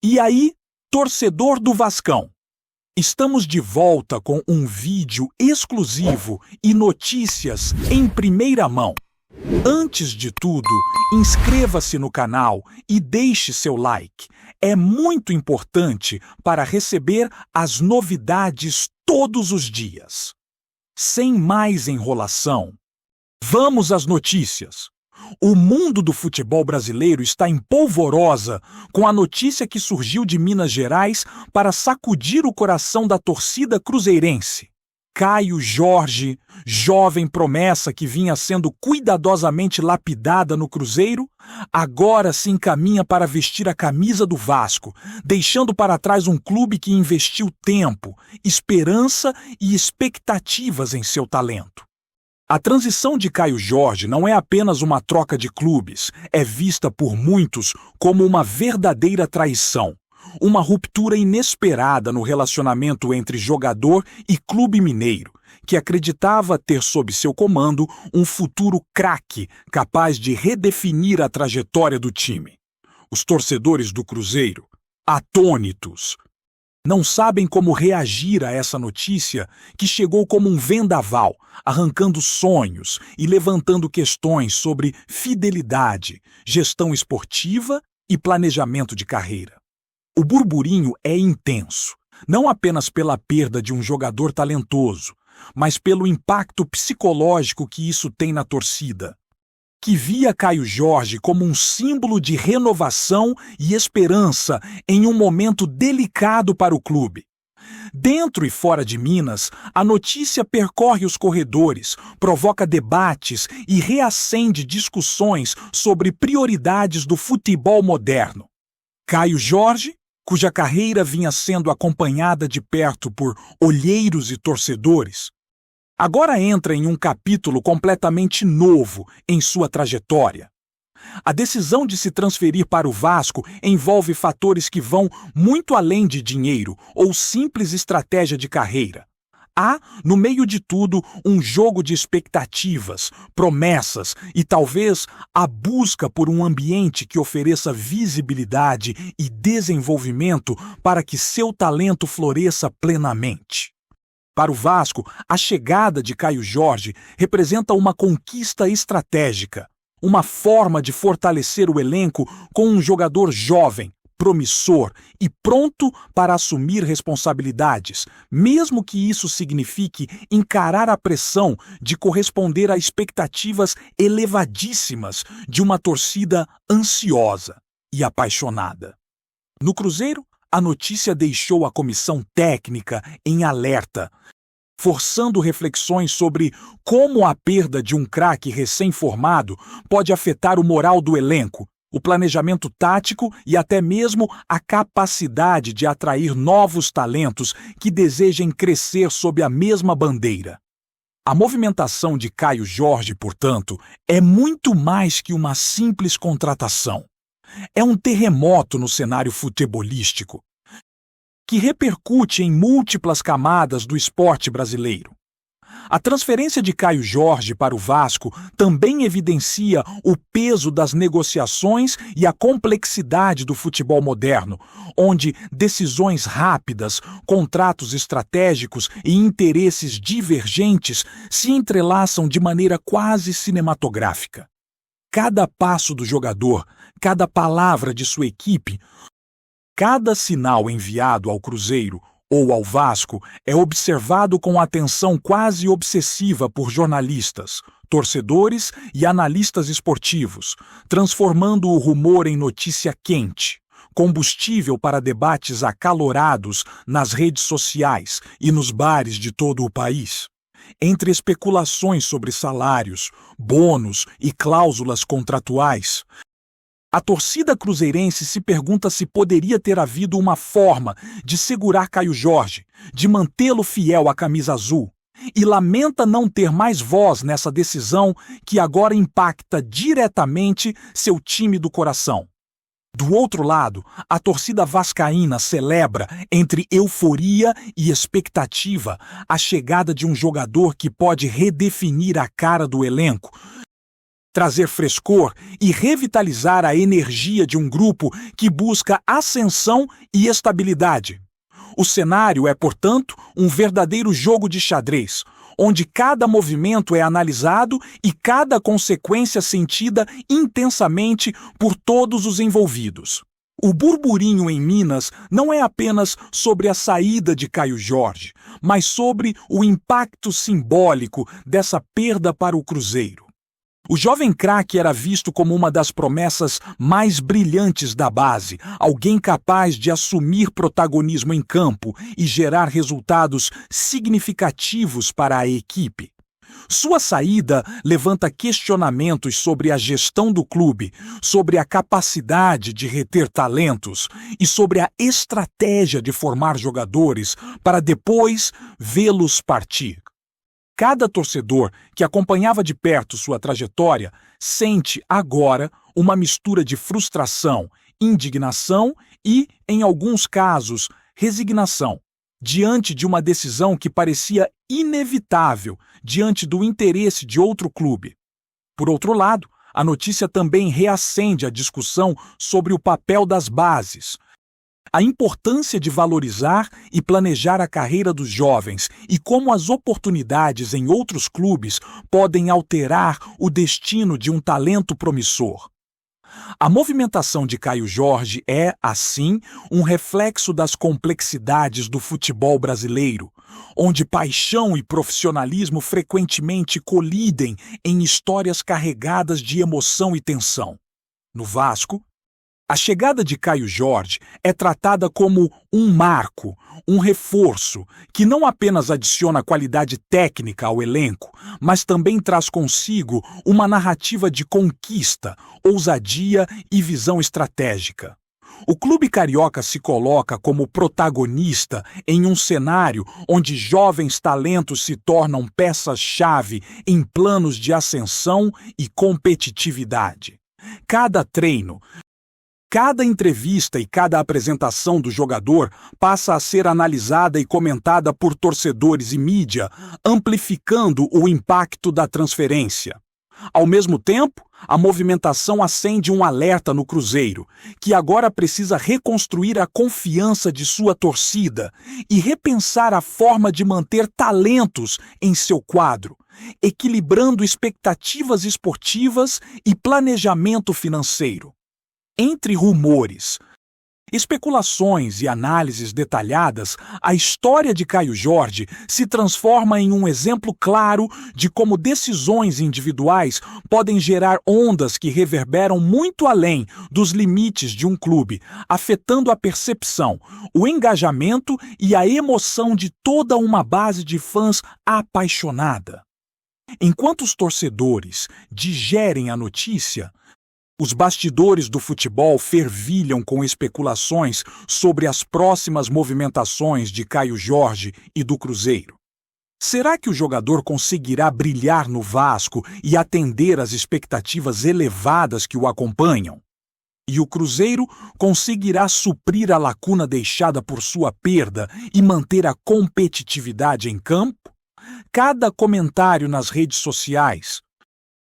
E aí, torcedor do Vascão? Estamos de volta com um vídeo exclusivo e notícias em primeira mão. Antes de tudo, inscreva-se no canal e deixe seu like. É muito importante para receber as novidades todos os dias. Sem mais enrolação, vamos às notícias. O mundo do futebol brasileiro está em polvorosa com a notícia que surgiu de Minas Gerais para sacudir o coração da torcida cruzeirense. Caio Jorge, jovem promessa que vinha sendo cuidadosamente lapidada no Cruzeiro, agora se encaminha para vestir a camisa do Vasco, deixando para trás um clube que investiu tempo, esperança e expectativas em seu talento. A transição de Caio Jorge não é apenas uma troca de clubes, é vista por muitos como uma verdadeira traição. Uma ruptura inesperada no relacionamento entre jogador e clube mineiro, que acreditava ter sob seu comando um futuro craque capaz de redefinir a trajetória do time. Os torcedores do Cruzeiro, atônitos, não sabem como reagir a essa notícia que chegou como um vendaval, arrancando sonhos e levantando questões sobre fidelidade, gestão esportiva e planejamento de carreira. O burburinho é intenso, não apenas pela perda de um jogador talentoso, mas pelo impacto psicológico que isso tem na torcida, que via Caio Jorge como um símbolo de renovação e esperança em um momento delicado para o clube. Dentro e fora de Minas, a notícia percorre os corredores, provoca debates e reacende discussões sobre prioridades do futebol moderno. Caio Jorge, cuja carreira vinha sendo acompanhada de perto por olheiros e torcedores, agora entra em um capítulo completamente novo em sua trajetória. A decisão de se transferir para o Vasco envolve fatores que vão muito além de dinheiro ou simples estratégia de carreira. Há, no meio de tudo, um jogo de expectativas, promessas e talvez a busca por um ambiente que ofereça visibilidade e desenvolvimento para que seu talento floresça plenamente. Para o Vasco, a chegada de Caio Jorge representa uma conquista estratégica, uma forma de fortalecer o elenco com um jogador jovem, promissor e pronto para assumir responsabilidades, mesmo que isso signifique encarar a pressão de corresponder a expectativas elevadíssimas de uma torcida ansiosa e apaixonada. No Cruzeiro, a notícia deixou a comissão técnica em alerta, forçando reflexões sobre como a perda de um craque recém-formado pode afetar o moral do elenco, o planejamento tático e até mesmo a capacidade de atrair novos talentos que desejem crescer sob a mesma bandeira. A movimentação de Caio Jorge, portanto, é muito mais que uma simples contratação. É um terremoto no cenário futebolístico, que repercute em múltiplas camadas do esporte brasileiro. A transferência de Caio Jorge para o Vasco também evidencia o peso das negociações e a complexidade do futebol moderno, onde decisões rápidas, contratos estratégicos e interesses divergentes se entrelaçam de maneira quase cinematográfica. Cada passo do jogador, cada palavra de sua equipe, cada sinal enviado ao Cruzeiro ou ao Vasco é observado com atenção quase obsessiva por jornalistas, torcedores e analistas esportivos, transformando o rumor em notícia quente, combustível para debates acalorados nas redes sociais e nos bares de todo o país. Entre especulações sobre salários, bônus e cláusulas contratuais, a torcida cruzeirense se pergunta se poderia ter havido uma forma de segurar Caio Jorge, de mantê-lo fiel à camisa azul, e lamenta não ter mais voz nessa decisão que agora impacta diretamente seu time do coração. Do outro lado, a torcida vascaína celebra, entre euforia e expectativa, a chegada de um jogador que pode redefinir a cara do elenco, trazer frescor e revitalizar a energia de um grupo que busca ascensão e estabilidade. O cenário é, portanto, um verdadeiro jogo de xadrez, onde cada movimento é analisado e cada consequência sentida intensamente por todos os envolvidos. O burburinho em Minas não é apenas sobre a saída de Caio Jorge, mas sobre o impacto simbólico dessa perda para o Cruzeiro. O jovem craque era visto como uma das promessas mais brilhantes da base, alguém capaz de assumir protagonismo em campo e gerar resultados significativos para a equipe. Sua saída levanta questionamentos sobre a gestão do clube, sobre a capacidade de reter talentos e sobre a estratégia de formar jogadores para depois vê-los partir. Cada torcedor que acompanhava de perto sua trajetória sente agora uma mistura de frustração, indignação e, em alguns casos, resignação, diante de uma decisão que parecia inevitável diante do interesse de outro clube. Por outro lado, a notícia também reacende a discussão sobre o papel das bases, a importância de valorizar e planejar a carreira dos jovens e como as oportunidades em outros clubes podem alterar o destino de um talento promissor. A movimentação de Caio Jorge é, assim, um reflexo das complexidades do futebol brasileiro, onde paixão e profissionalismo frequentemente colidem em histórias carregadas de emoção e tensão. No Vasco, a chegada de Caio Jorge é tratada como um marco, um reforço, que não apenas adiciona qualidade técnica ao elenco, mas também traz consigo uma narrativa de conquista, ousadia e visão estratégica. O clube carioca se coloca como protagonista em um cenário onde jovens talentos se tornam peças-chave em planos de ascensão e competitividade. Cada treino, cada entrevista e cada apresentação do jogador passa a ser analisada e comentada por torcedores e mídia, amplificando o impacto da transferência. Ao mesmo tempo, a movimentação acende um alerta no Cruzeiro, que agora precisa reconstruir a confiança de sua torcida e repensar a forma de manter talentos em seu quadro, equilibrando expectativas esportivas e planejamento financeiro. Entre rumores, especulações e análises detalhadas, a história de Caio Jorge se transforma em um exemplo claro de como decisões individuais podem gerar ondas que reverberam muito além dos limites de um clube, afetando a percepção, o engajamento e a emoção de toda uma base de fãs apaixonada. Enquanto os torcedores digerem a notícia, os bastidores do futebol fervilham com especulações sobre as próximas movimentações de Caio Jorge e do Cruzeiro. Será que o jogador conseguirá brilhar no Vasco e atender às expectativas elevadas que o acompanham? E o Cruzeiro conseguirá suprir a lacuna deixada por sua perda e manter a competitividade em campo? Cada comentário nas redes sociais,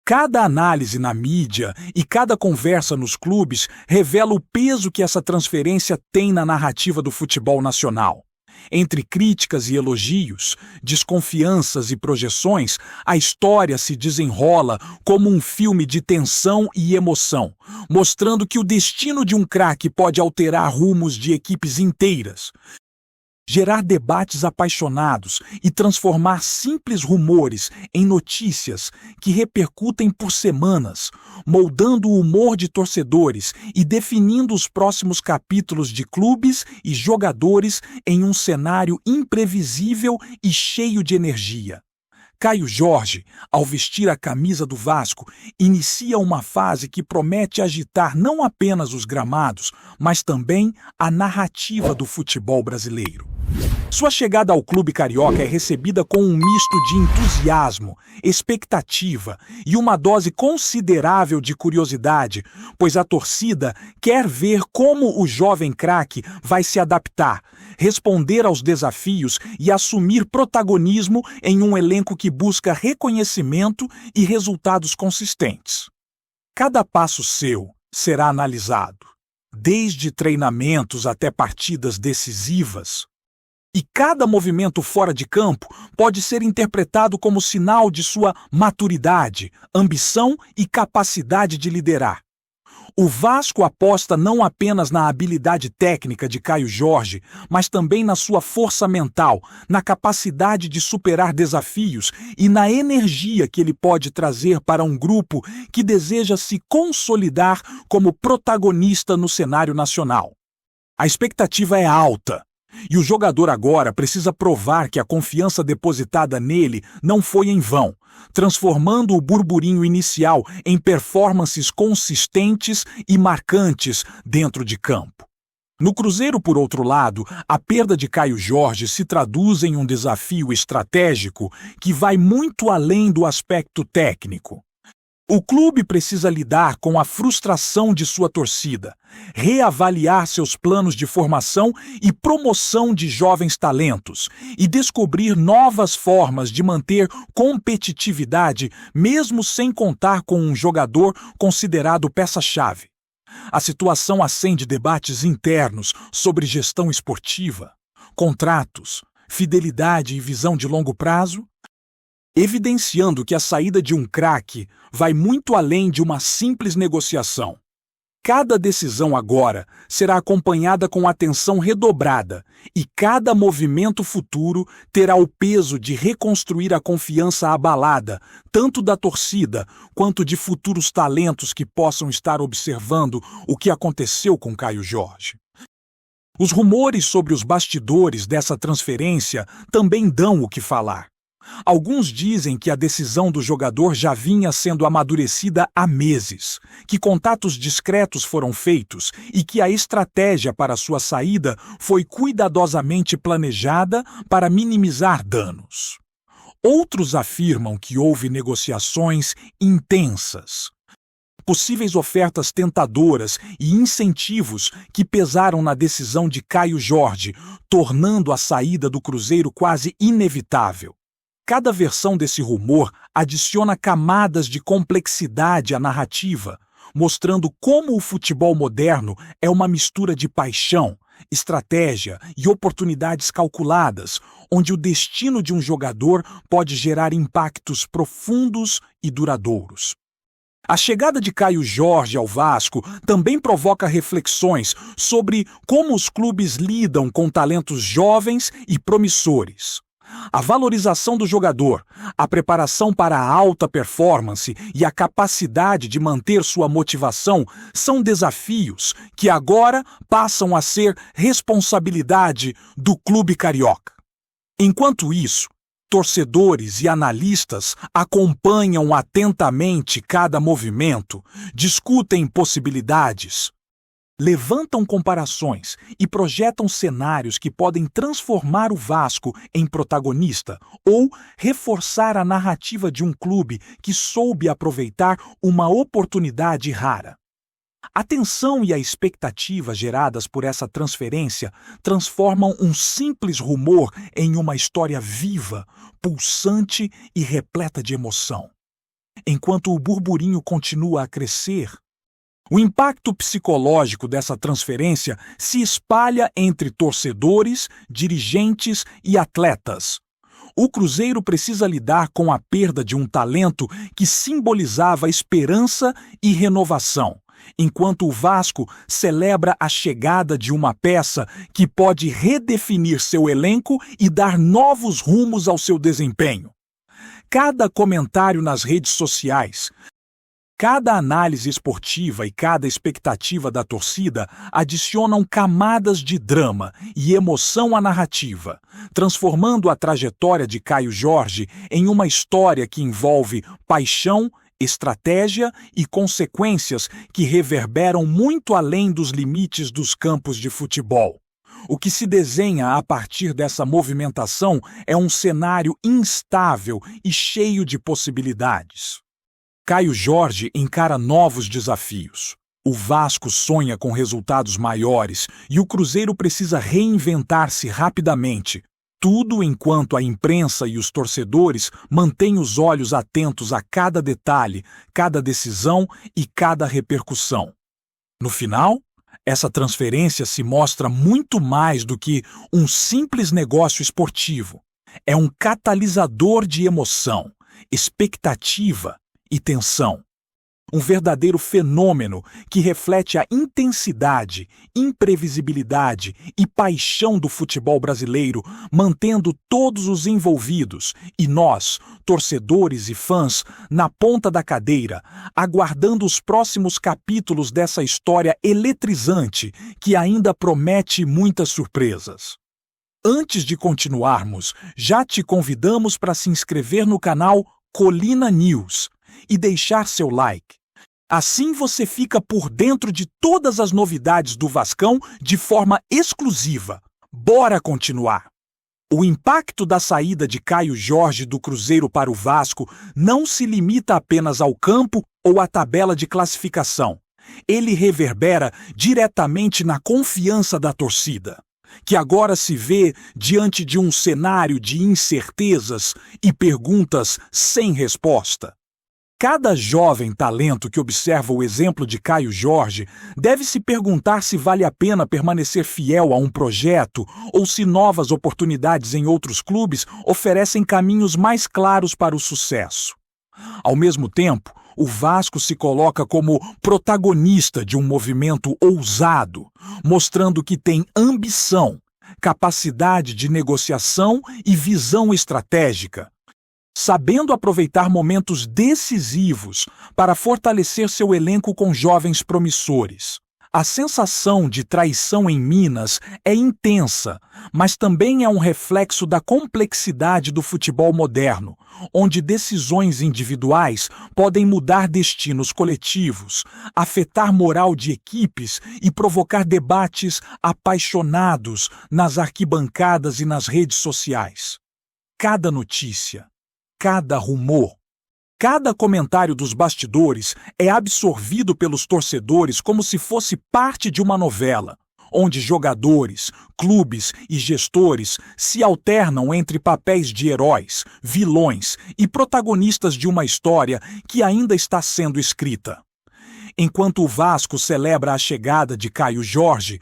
cada análise na mídia e cada conversa nos clubes revela o peso que essa transferência tem na narrativa do futebol nacional. Entre críticas e elogios, desconfianças e projeções, a história se desenrola como um filme de tensão e emoção, mostrando que o destino de um craque pode alterar rumos de equipes inteiras, gerar debates apaixonados e transformar simples rumores em notícias que repercutem por semanas, moldando o humor de torcedores e definindo os próximos capítulos de clubes e jogadores em um cenário imprevisível e cheio de energia. Caio Jorge, ao vestir a camisa do Vasco, inicia uma fase que promete agitar não apenas os gramados, mas também a narrativa do futebol brasileiro. Sua chegada ao clube carioca é recebida com um misto de entusiasmo, expectativa e uma dose considerável de curiosidade, pois a torcida quer ver como o jovem craque vai se adaptar, responder aos desafios e assumir protagonismo em um elenco que busca reconhecimento e resultados consistentes. Cada passo seu será analisado, desde treinamentos até partidas decisivas. E cada movimento fora de campo pode ser interpretado como sinal de sua maturidade, ambição e capacidade de liderar. O Vasco aposta não apenas na habilidade técnica de Caio Jorge, mas também na sua força mental, na capacidade de superar desafios e na energia que ele pode trazer para um grupo que deseja se consolidar como protagonista no cenário nacional. A expectativa é alta. E o jogador agora precisa provar que a confiança depositada nele não foi em vão, transformando o burburinho inicial em performances consistentes e marcantes dentro de campo. No Cruzeiro, por outro lado, a perda de Caio Jorge se traduz em um desafio estratégico que vai muito além do aspecto técnico. O clube precisa lidar com a frustração de sua torcida, reavaliar seus planos de formação e promoção de jovens talentos e descobrir novas formas de manter competitividade mesmo sem contar com um jogador considerado peça-chave. A situação acende debates internos sobre gestão esportiva, contratos, fidelidade e visão de longo prazo, evidenciando que a saída de um craque vai muito além de uma simples negociação. Cada decisão agora será acompanhada com atenção redobrada e cada movimento futuro terá o peso de reconstruir a confiança abalada, tanto da torcida quanto de futuros talentos que possam estar observando o que aconteceu com Caio Jorge. Os rumores sobre os bastidores dessa transferência também dão o que falar. Alguns dizem que a decisão do jogador já vinha sendo amadurecida há meses, que contatos discretos foram feitos e que a estratégia para sua saída foi cuidadosamente planejada para minimizar danos. Outros afirmam que houve negociações intensas, possíveis ofertas tentadoras e incentivos que pesaram na decisão de Caio Jorge, tornando a saída do Cruzeiro quase inevitável. Cada versão desse rumor adiciona camadas de complexidade à narrativa, mostrando como o futebol moderno é uma mistura de paixão, estratégia e oportunidades calculadas, onde o destino de um jogador pode gerar impactos profundos e duradouros. A chegada de Caio Jorge ao Vasco também provoca reflexões sobre como os clubes lidam com talentos jovens e promissores. A valorização do jogador, a preparação para a alta performance e a capacidade de manter sua motivação são desafios que agora passam a ser responsabilidade do clube carioca. Enquanto isso, torcedores e analistas acompanham atentamente cada movimento, discutem possibilidades, levantam comparações e projetam cenários que podem transformar o Vasco em protagonista ou reforçar a narrativa de um clube que soube aproveitar uma oportunidade rara. A tensão e a expectativa geradas por essa transferência transformam um simples rumor em uma história viva, pulsante e repleta de emoção. Enquanto o burburinho continua a crescer, o impacto psicológico dessa transferência se espalha entre torcedores, dirigentes e atletas. O Cruzeiro precisa lidar com a perda de um talento que simbolizava esperança e renovação, enquanto o Vasco celebra a chegada de uma peça que pode redefinir seu elenco e dar novos rumos ao seu desempenho. Cada comentário nas redes sociais, cada análise esportiva e cada expectativa da torcida adicionam camadas de drama e emoção à narrativa, transformando a trajetória de Caio Jorge em uma história que envolve paixão, estratégia e consequências que reverberam muito além dos limites dos campos de futebol. O que se desenha a partir dessa movimentação é um cenário instável e cheio de possibilidades. Caio Jorge encara novos desafios. O Vasco sonha com resultados maiores e o Cruzeiro precisa reinventar-se rapidamente. Tudo enquanto a imprensa e os torcedores mantêm os olhos atentos a cada detalhe, cada decisão e cada repercussão. No final, essa transferência se mostra muito mais do que um simples negócio esportivo. É um catalisador de emoção, expectativa e tensão. Um verdadeiro fenômeno que reflete a intensidade, imprevisibilidade e paixão do futebol brasileiro, mantendo todos os envolvidos e nós, torcedores e fãs, na ponta da cadeira, aguardando os próximos capítulos dessa história eletrizante que ainda promete muitas surpresas. Antes de continuarmos, já te convidamos para se inscrever no canal Colina News e deixar seu like. Assim você fica por dentro de todas as novidades do Vascão de forma exclusiva. Bora continuar! O impacto da saída de Caio Jorge do Cruzeiro para o Vasco não se limita apenas ao campo ou à tabela de classificação. Ele reverbera diretamente na confiança da torcida, que agora se vê diante de um cenário de incertezas e perguntas sem resposta. Cada jovem talento que observa o exemplo de Caio Jorge deve se perguntar se vale a pena permanecer fiel a um projeto ou se novas oportunidades em outros clubes oferecem caminhos mais claros para o sucesso. Ao mesmo tempo, o Vasco se coloca como protagonista de um movimento ousado, mostrando que tem ambição, capacidade de negociação e visão estratégica, sabendo aproveitar momentos decisivos para fortalecer seu elenco com jovens promissores. A sensação de traição em Minas é intensa, mas também é um reflexo da complexidade do futebol moderno, onde decisões individuais podem mudar destinos coletivos, afetar moral de equipes e provocar debates apaixonados nas arquibancadas e nas redes sociais. Cada notícia, cada rumor, cada comentário dos bastidores é absorvido pelos torcedores como se fosse parte de uma novela, onde jogadores, clubes e gestores se alternam entre papéis de heróis, vilões e protagonistas de uma história que ainda está sendo escrita. Enquanto o Vasco celebra a chegada de Caio Jorge,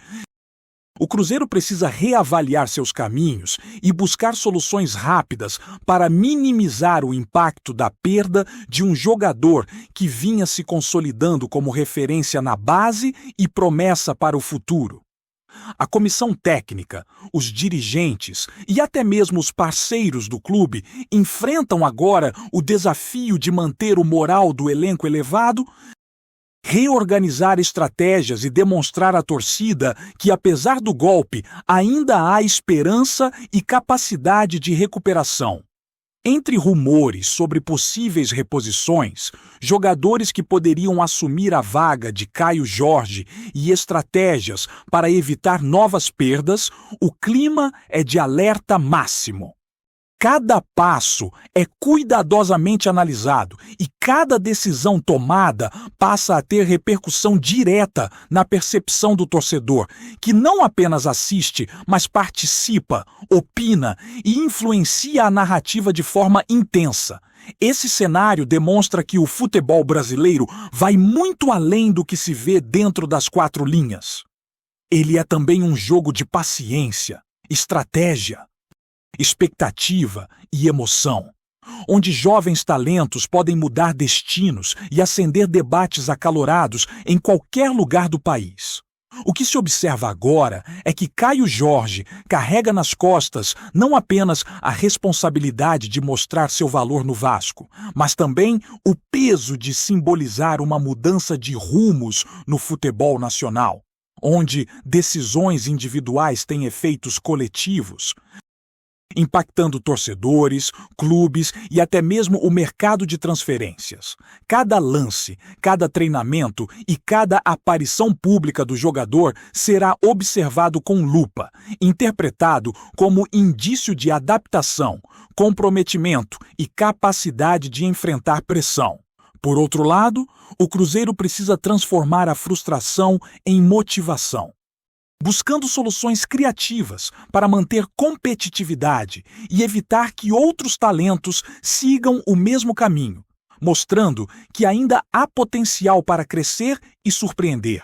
o Cruzeiro precisa reavaliar seus caminhos e buscar soluções rápidas para minimizar o impacto da perda de um jogador que vinha se consolidando como referência na base e promessa para o futuro. A comissão técnica, os dirigentes e até mesmo os parceiros do clube enfrentam agora o desafio de manter o moral do elenco elevado, reorganizar estratégias e demonstrar à torcida que, apesar do golpe, ainda há esperança e capacidade de recuperação. Entre rumores sobre possíveis reposições, jogadores que poderiam assumir a vaga de Caio Jorge e estratégias para evitar novas perdas, o clima é de alerta máximo. Cada passo é cuidadosamente analisado e cada decisão tomada passa a ter repercussão direta na percepção do torcedor, que não apenas assiste, mas participa, opina e influencia a narrativa de forma intensa. Esse cenário demonstra que o futebol brasileiro vai muito além do que se vê dentro das quatro linhas. Ele é também um jogo de paciência, estratégia, expectativa e emoção, onde jovens talentos podem mudar destinos e acender debates acalorados em qualquer lugar do país. O que se observa agora é que Caio Jorge carrega nas costas não apenas a responsabilidade de mostrar seu valor no Vasco, mas também o peso de simbolizar uma mudança de rumos no futebol nacional, onde decisões individuais têm efeitos coletivos, impactando torcedores, clubes e até mesmo o mercado de transferências. Cada lance, cada treinamento e cada aparição pública do jogador será observado com lupa, interpretado como indício de adaptação, comprometimento e capacidade de enfrentar pressão. Por outro lado, o Cruzeiro precisa transformar a frustração em motivação. buscando soluções criativas para manter competitividade e evitar que outros talentos sigam o mesmo caminho, mostrando que ainda há potencial para crescer e surpreender.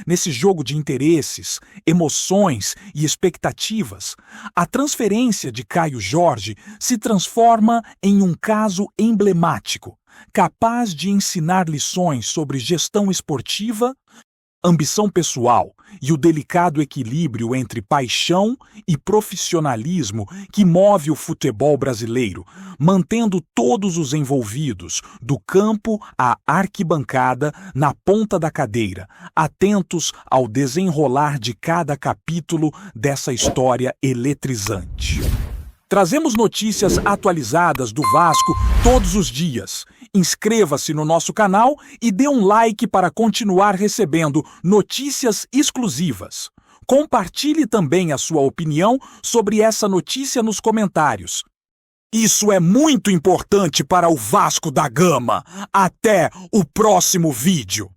Nesse jogo de interesses, emoções e expectativas, a transferência de Caio Jorge se transforma em um caso emblemático, capaz de ensinar lições sobre gestão esportiva, ambição pessoal e o delicado equilíbrio entre paixão e profissionalismo que move o futebol brasileiro, mantendo todos os envolvidos, do campo à arquibancada, na ponta da cadeira, atentos ao desenrolar de cada capítulo dessa história eletrizante. Trazemos notícias atualizadas do Vasco todos os dias. Inscreva-se no nosso canal e dê um like para continuar recebendo notícias exclusivas. Compartilhe também a sua opinião sobre essa notícia nos comentários. Isso é muito importante para o Vasco da Gama. Até o próximo vídeo.